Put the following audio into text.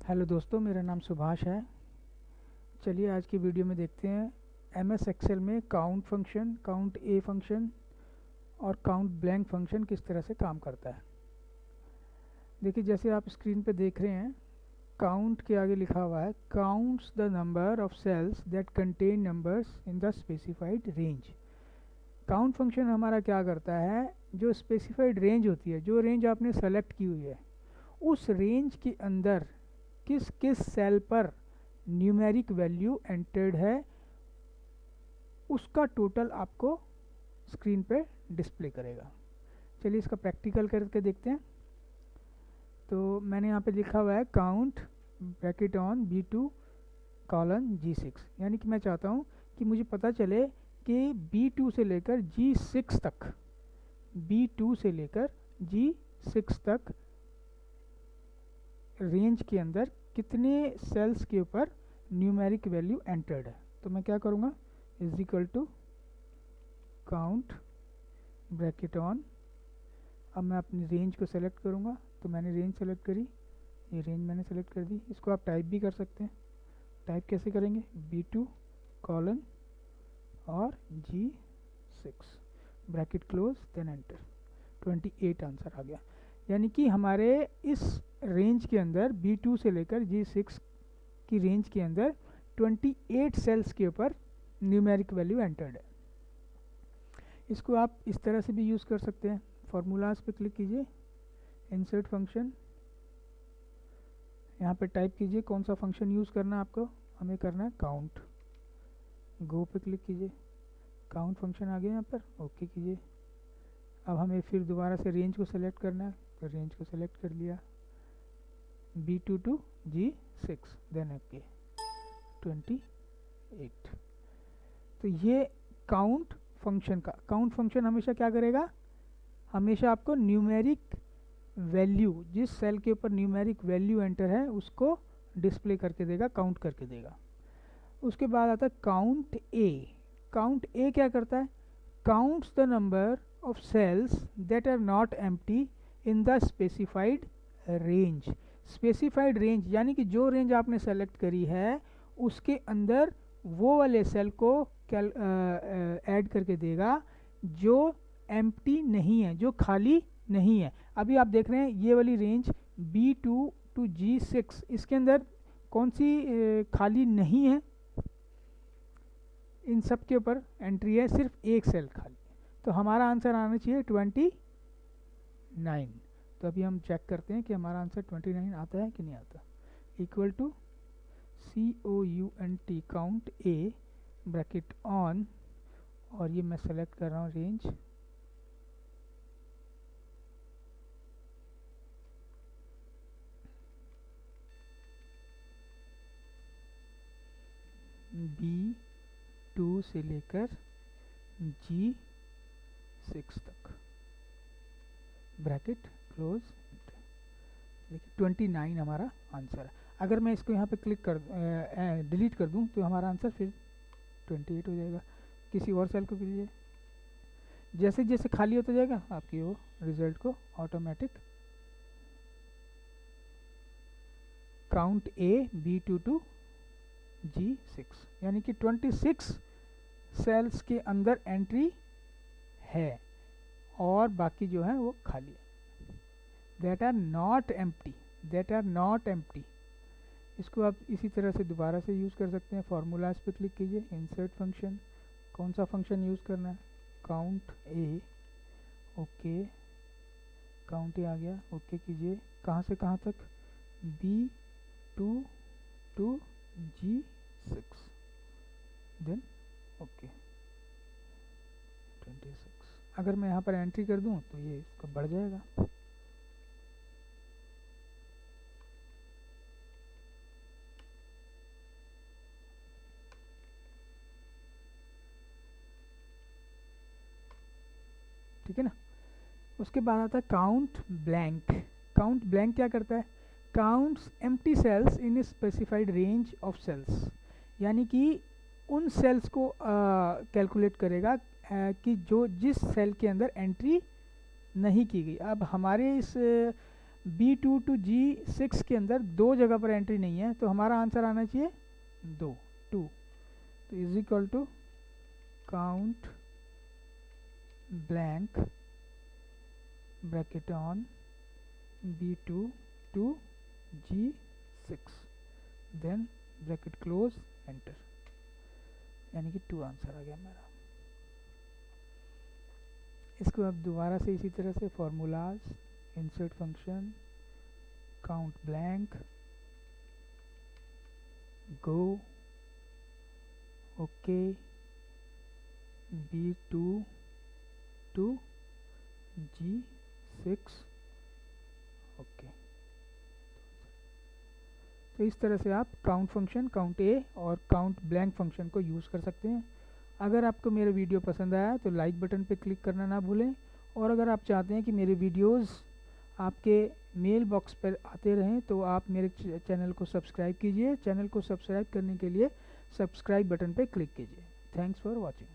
Hello दोस्तों, मेरा नाम सुभाष है। चलिए आज की वीडियो में देखते हैं एमएस एक्सेल में count function, count a function और काउंट ब्लैंक फंक्शन किस तरह से काम करता है। देखिए, जैसे आप स्क्रीन पे देख रहे हैं, काउंट के आगे लिखा हुआ है counts the number of cells that contain numbers in the specified range. Count function हमारा क्या करता है, जो स्पेसिफाइड रेंज होती है, जो रेंज आपने सेलेक्ट की हुई है, उस रेंज के अंदर किस किस सेल पर न्यूमेरिक वैल्यू एंटर्ड है उसका टोटल आपको स्क्रीन पे डिस्प्ले करेगा। चलिए इसका प्रैक्टिकल करके देखते हैं। तो मैंने यहाँ पे लिखा हुआ है count bracket on B2 colon G6, यानी कि मैं चाहता हूँ कि मुझे पता चले कि B2 से लेकर G6 तक, B2 से लेकर G6 तक रेंज के अंदर कितने सेल्स के ऊपर न्यूमेरिक वैल्यू एंटर्ड है। तो मैं क्या करूँगा, is equal to count bracket on. अब मैं अपनी रेंज को सेलेक्ट करूँगा, तो मैंने रेंज सेलेक्ट करी, ये रेंज मैंने सेलेक्ट कर दी। इसको आप टाइप भी कर सकते हैं। टाइप कैसे करेंगे, B2 कॉलन और G6 bracket close then enter. 28 answer आ गया। यानी कि हमारे इस रेंज के अंदर B2 से लेकर G6 की रेंज के अंदर 28 सेल्स के ऊपर न्यूमेरिक वैल्यू एंटर्ड है। इसको आप इस तरह से भी यूज़ कर सकते हैं। फार्मूलाज पे क्लिक कीजिए, इंसर्ट फंक्शन, यहाँ पे टाइप कीजिए कौन सा फंक्शन यूज़ करना है आपको। हमें करना है काउंट। गो पे क्लिक कीजिए, काउंट फंक्शन आ गया यहाँ पर, ओके कीजिए। अब हमें फिर दोबारा से रेंज को सेलेक्ट करना है, तो रेंज को सेलेक्ट कर लिया, B2 to G6 then okay 28। तो ये काउंट फंक्शन का, काउंट फंक्शन हमेशा क्या करेगा, हमेशा आपको न्यूमेरिक वैल्यू, जिस सेल के ऊपर न्यूमेरिक वैल्यू एंटर है उसको डिस्प्ले करके देगा, काउंट करके देगा। उसके बाद आता है काउंट ए। काउंट ए क्या करता है, counts the number of cells that are not empty in the specified range। specified range यानी कि जो रेंज आपने सेलेक्ट करी है उसके अंदर वो वाले सेल को ऐड करके देगा जो एम्प्टी नहीं है, जो खाली नहीं है। अभी आप देख रहे हैं ये वाली रेंज B2 to G6, इसके अंदर कौन सी खाली नहीं है, इन सब के ऊपर एंट्री है, सिर्फ एक सेल खाली। तो हमारा आंसर आना चाहिए 29। तो अभी हम चेक करते हैं कि हमारा आंसर 29 आता है कि नहीं आता। Equal to COUNT COUNTA bracket on, और ये मैं सेलेक्ट कर रहा हूँ रेंज, B2 से लेकर G6 तक ब्रैकेट क्लोज। देखिए 29 हमारा आंसर है। अगर मैं इसको यहाँ पे क्लिक कर डिलीट कर दूँ तो हमारा आंसर फिर 28 हो जाएगा। किसी और सेल को कीजिए, जैसे जैसे खाली होता जाएगा आपकी वो रिजल्ट को automatic count A B2 to G6, यानी कि 26 सेल्स के अंदर एंट्री है और बाकी जो है वो खाली है। That are not empty, that are not empty. इसको आप इसी तरह से दोबारा से यूज़ कर सकते हैं। फार्मूलाज पे क्लिक कीजिए, इंसर्ट फंक्शन, कौन सा फंक्शन यूज़ करना है, काउंट ए, ओके, काउंट ए आ गया, ओके कीजिए। कहाँ से कहाँ तक, B2 to G6 then okay 26। अगर मैं यहाँ पर एंट्री कर दूँ तो ये इसका बढ़ जाएगा। ठीक है ना। उसके बाद आता है काउंट ब्लैंक। काउंट ब्लैंक क्या करता है, counts empty cells in specified range of cells, यानी कि उन सेल्स को कैलकुलेट करेगा कि जो जिस सेल के अंदर एंट्री नहीं की गई। अब हमारे इस B2 टू G6 के अंदर 2 जगह पर एंट्री नहीं है, तो हमारा आंसर आना चाहिए 2 2। तो is equal to count blank bracket on B2 to G6 then bracket close enter, यानी कि 2 आंसर आ गया मेरा। इसको अब दोबारा से इसी तरह से formulas, insert function, count blank, go, okay, B2 to G6 okay. तो इस तरह से आप काउंट फंक्शन, काउंट ए और काउंट ब्लैंक फंक्शन को यूज़ कर सकते हैं। अगर आपको मेरा वीडियो पसंद आया तो लाइक बटन पे क्लिक करना ना भूलें, और अगर आप चाहते हैं कि मेरे वीडियोस आपके मेल बॉक्स पर आते रहें तो आप मेरे चैनल को सब्सक्राइब कीजिए। चैनल को सब्सक्राइब करने के लिए सब्सक्राइब बटन पे क्लिक कीजिए। Thanks for watching.